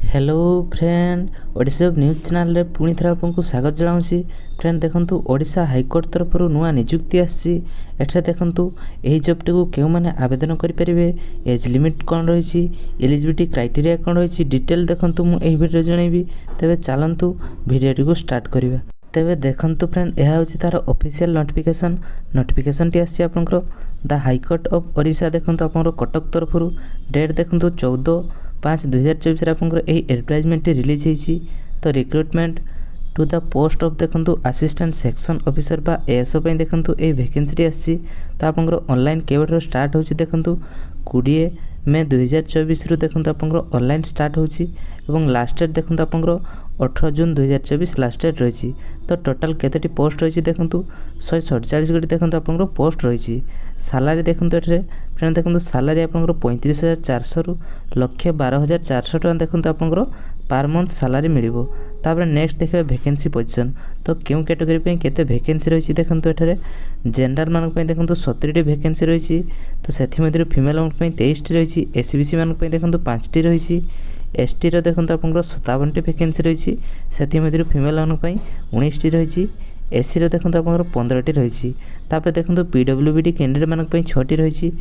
Hello friend Odisha news channel रे पुणी थर आपको स्वागत जनाऊँगी। फ्रेंड देखंतु ओडिशा हाईकोर्ट तरफ नुआ नियुक्ति आसी एठे देखंतु एही जॉबटी को केउ माने आवेदन करि परिबे, एज लिमिट कोन रहिछि, एलिजिबिलिटी क्राइटेरिया कोन रहिछि, डिटेल देखंतु मु एही वीडियो जणैबी। तबे चलंतु वीडियो को स्टार्ट करिबा। तेबे देखंतु फ्रेंड यह होछि तार ऑफिशियल नोटिफिकेशन टी आसी आपनकर द हाईकोर्ट ऑफ ओडिशा देखंतु आपनकर कटक तरफ डेट देखंतु 14/5/2024 रे आपनकर एही एडवर्टाइजमेंट रिलीज होईछि। तो recruitment to the post of देखंतु असिस्टेंट सेक्शन ऑफिसर बा एएसओ पई देखंतु एही वैकेंसी आसी। तो आपनकर ऑनलाइन केबेटर स्टार्ट होछि देखंतु 20 मे 2024 रु देखंतु आपनकर ऑनलाइन स्टार्ट होछि एवं लास्ट डेट देखंतु आपनकर 18 जून 2024 लास्ट डेट रही। तो टोटाल केतेटी पोस्ट रही देखंतु 147 गोटी देखंतु आपनकर पोस्ट रही। सैलरी देखंतु एठरे फ्रेंड देखंतु सैलरी आपनकर 35,400 रु 1,12,400 टका देखंतु आपनकर पर मंथ सैलरी मिलिबो। तापर नेक्स्ट देखबे वैकेंसी पोजीशन। तो क्यों कैटेगरी पे केते वैकेंसी रही देखंतु एठरे जनरल मानक पे देखंतु 70 टी वैकेंसी रही। तो सेथि मध्ये फीमेल मानक पे 23 टी रही, एससीबीसी मानक पे देखंतु 5 टी रही, एसटी रो देखंतु आपनकर 57 टी वैकेंसी रही, सेथि मध्ये फीमेल मानक पे 19 टी रही, एससी रो देखंतु आपनकर 15 टी रही। तापर देखंतु पीडब्ल्यूबीडी कैंडिडेट मानक पे 6 टी रही,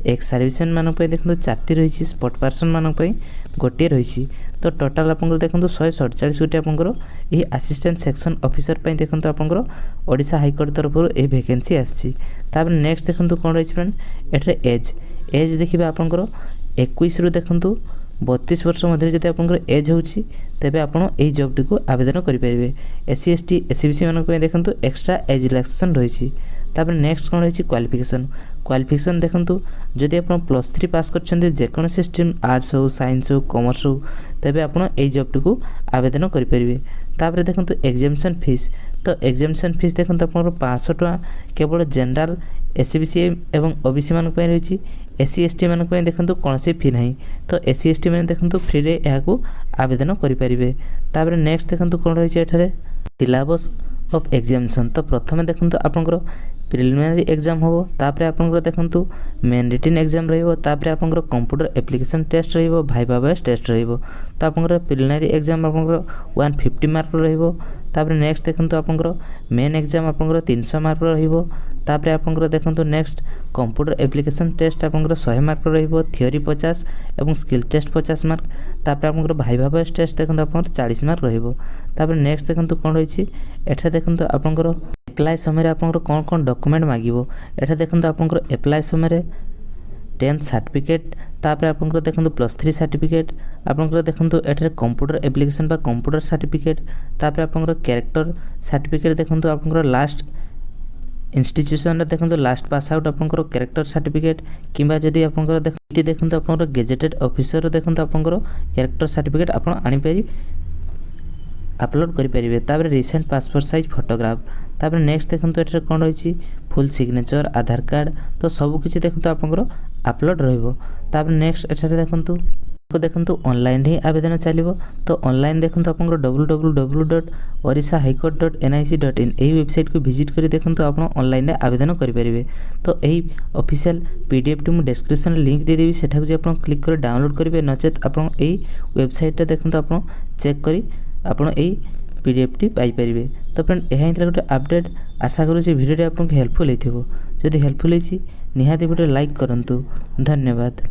एक्स सर्विसमैन मानक पे देखंतु 4 टी रही, स्पॉट पर्सन मानक पे 1 रही। तो टोटाल आपनकर देखंतु 147 गोटी आपनकर एही असिस्टेंट सेक्शन ऑफिसर पे देखंतु आपनकर ओडिशा हाईकोर्ट तरफ ए वैकेंसी आछि। तापर नेक्स्ट देखंतु कोन रही फ्रेंड एठरे एज देखिबा आपनकर 21 रु देखंतु 32 वर्ष मध्य जदि आपनकर एज होछि तेबे आपण एही जॉब टी को आवेदन करि परिबे। एससी एसटी एससीबीसी मानक पे देखंतु एक्स्ट्रा एज रिलैक्सेशन रहिछि। तापर नेक्स्ट कोन रहिछि क्वालिफिकेशन देखंतु जदि आपण +3 पास करछन्ते जे कोनोसी स्ट्रीम आर्ट्स हो, साइंस हो, कॉमर्स हो तेबे आपण एही जॉब टी को आवेदन करि परिबे। तापर देखंतु एग्जामिनेशन फीस। तो एग्जामिनेशन फीस देखंतु आपनकर 500 टका केवल जनरल एससीबीसी एवं ओबीसी मानक पे रहिछि। एससी एसटी मानक पे देखंतु कोनोसी फी नाही। तो एससी एसटी माने देखंतु फ्री रे याकू आवेदन करि परिबे। तापर नेक्स्ट देखंतु कोन रहिछि एठारे सिलेबस ऑफ एग्जामिनेशन। तो प्रथमे देखंतु आपनकर प्रिलिमिनरी एग्जाम हो, तापर आपनकर देखंतु मेन रिटन एग्जाम रहिबो, तापर आपनकर कंप्यूटर एप्लीकेशन टेस्ट रहिबो, भाइवा बेस टेस्ट रहिबो। तो आपनकर प्रिलिमिनरी एग्जाम आपनकर 150 मार्क रहिबो। तापर नेक्स्ट देखंतु आपनकर मेन एग्जाम आपनकर 300 मार्क रहिबो। तापर आपनकर देखंतु नेक्स्ट कंप्यूटर एप्लीकेशन टेस्ट आपनकर 100 मार्क रहिबो, थ्योरी 50 एवं स्किल टेस्ट 50 मार्क। तापर आपनकर भाइवा बेस टेस्ट देखंतु आपनकर 40 मार्क रहिबो। तापर नेक्स्ट देखंतु कोन रहिछि एठा देखंतु आपनकर एप्लाई समय आपनकर कोन डॉक्यूमेंट मागिबो। एठा देखंतु आपनकर एप्लाई समय 10th सर्टिफिकेट, तापर आपनकर देखंतु +3 सर्टिफिकेट, आपनकर देखंतु एठरे कंप्यूटर एप्लीकेशन बा कंप्यूटर सर्टिफिकेट, तापर आपनकर कैरेक्टर सर्टिफिकेट देखंतु आपनकर लास्ट इंस्टीट्यूशन रे देखंतु लास्ट पास आउट आपनकर कैरेक्टर सर्टिफिकेट, किबा जदी आपनकर देखंतु आपनकर गेजेटेड ऑफिसर देखंतु आपनकर कैरेक्टर सर्टिफिकेट आपन आनि पारि अपलोड करि परिबे। तापर रिसेंट पासपोर्ट साइज फोटोग्राफ। तापर नेक्स्ट देखंतु एठरे कोन रहिछि फुल सिग्नेचर, आधार कार्ड। तो सब किछि देखंतु आपनकर अपलोड रहइबो। तापर नेक्स्ट एठरे देखंतु ऑनलाइन ही आवेदन चलिबो। तो ऑनलाइन देखंतु आपनकर www.orissa-highcourt.nic.in एही वेबसाइट को विजिट करी देखंतु आपण ऑनलाइन रे आवेदन करि परिबे। तो एही ऑफिशियल पीडीएफ टी मु डिस्क्रिप्शन लिंक दे देबी, सेठा को जे आपण क्लिक कर डाउनलोड करिवे, नचेत आपण एही वेबसाइट रे देखंतु आपण चेक करी आपण एही पीडीएफ टी पाई परिबे। तो फ्रेंड एहा हितरा गोटे अपडेट आशा करू जे वीडियो टी आपन हेल्पफुल हेथिबो। जदि हेल्पफुल हेछि निहाती वीडियो लाइक करंतु। धन्यवाद।